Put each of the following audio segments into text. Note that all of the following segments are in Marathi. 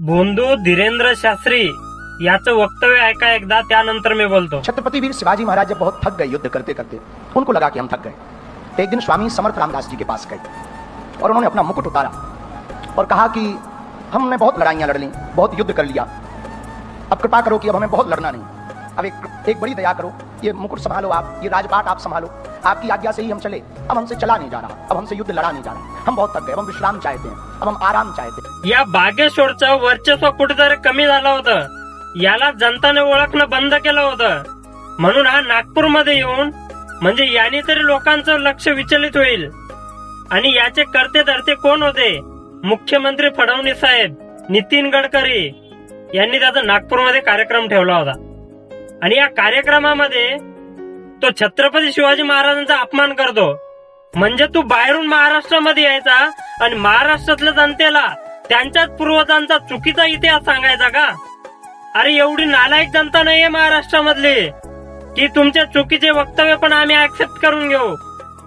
बोंधू धीरेंद्र शास्त्री याचं वक्तव्य ऐका एकदा, त्यानंतर मी बोलतो। छत्रपति वीर शिवाजी महाराज जब बहुत थक गए युद्ध करते करते, उनको लगा कि हम थक गए। एक दिन स्वामी समर्थ रामदास जी के पास गए और उन्होंने अपना मुकुट उतारा और कहा कि हमने बहुत लड़ाइयां लड़ ली, बहुत युद्ध कर लिया, अब कृपा करो कि अब हमें बहुत लड़ना नहीं, अब एक बड़ी दया करो, ये मुकुट संभालो, आप ये राजपाट आप संभालो, आपकी आज्ञा से ही हम चले, अब हमसे चला नहीं जा रहा, अब हमसे युद्ध लड़ा नहीं जा रहा, हम बहुत थक गए, अब हम विश्राम चाहते हैं, अब हम आराम चाहते हैं। या बागेश्वरचं वर्चस्व कुठेतरी कमी झालं होतं, याला जनताने ओळखणं बंद केलं होतं, म्हणून हा नागपूरमध्ये येऊन म्हणजे याने तरी लोकांचं लक्ष विचलित होईल। आणि याचे करते धरते कोण होते? मुख्यमंत्री फडणवीस साहेब, नितीन गडकरी यांनी त्याचा नागपूरमध्ये कार्यक्रम ठेवला होता। आणि या कार्यक्रमामध्ये तो छत्रपती शिवाजी महाराजांचा अपमान करतो। म्हणजे तू बाहेरून महाराष्ट्रामध्ये यायचा आणि महाराष्ट्रातल्या जनतेला त्यांच्याच पूर्वजांचा चुकीचा इतिहास सांगायचा का? अरे एवढी नालायक जनता नाहीये महाराष्ट्रामधली की तुमच्या चुकीचे वक्तव्य पण आम्ही ऍक्सेप्ट करून घेऊ।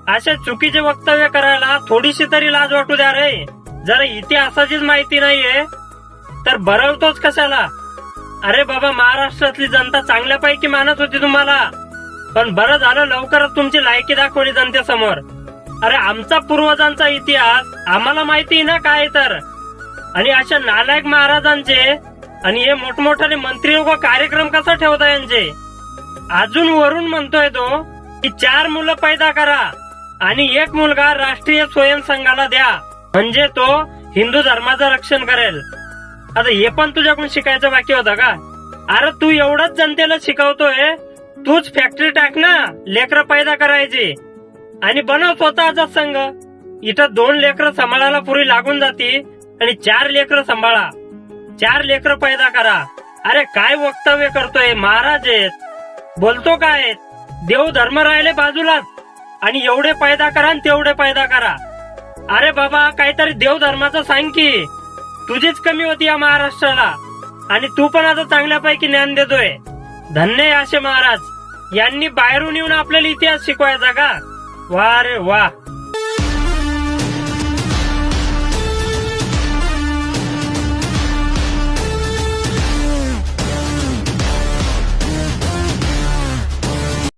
अशा चुकीचे वक्तव्य करायला थोडीशी तरी लाज वाटू द्या रे। जरा इतिहासाचीच माहिती नाहीये तर बरवतोच कशाला? अरे बाबा, महाराष्ट्रातली जनता चांगल्यापैकी मानत होती तुम्हाला, पण बरं झालं लवकरच तुमची लायकी दाखवली जनतेसमोर। अरे आमचा पूर्वजांचा इतिहास आम्हाला माहिती ना काय तर। आणि अशा नालायक महाराजांचे आणि हे मोठमोठाले मंत्री लोक कार्यक्रम कसा ठेवता यांचे? अजून वरून म्हणतोय तो की 4 मुलं पैदा करा आणि 1 मुलगा राष्ट्रीय स्वयंसंघाला द्या, म्हणजे तो हिंदू धर्माचं रक्षण करेल। आता हे पण तुझ्याकडून शिकायचं बाकी होतं का? अरे तू एवढंच जनतेला शिकवतोय, तूच फॅक्टरी टाक ना लेकरं पैदा करायची आणि बनव स्वतःचा संघ। इथं 2 लेकरं सांभाळायला पुरी लागून जाती आणि 4 लेकरं सांभाळा, 4 लेकरं पैदा करा। अरे काय वक्तव्य करतोय? महाराज आहेत, बोलतो काय? देव धर्म राहिले बाजूलाच आणि एवढे पैदा करा आणि तेवढे पैदा करा। अरे बाबा, काहीतरी देव धर्माचं सांग की, तुझीच कमी होती या महाराष्ट्राला आणि तू पण आता चांगल्यापैकी ज्ञान देतोय। धन्य असे महाराज, यांनी बाहेरून येऊन आपल्याला इतिहास शिकवायचा का? वा रे वा।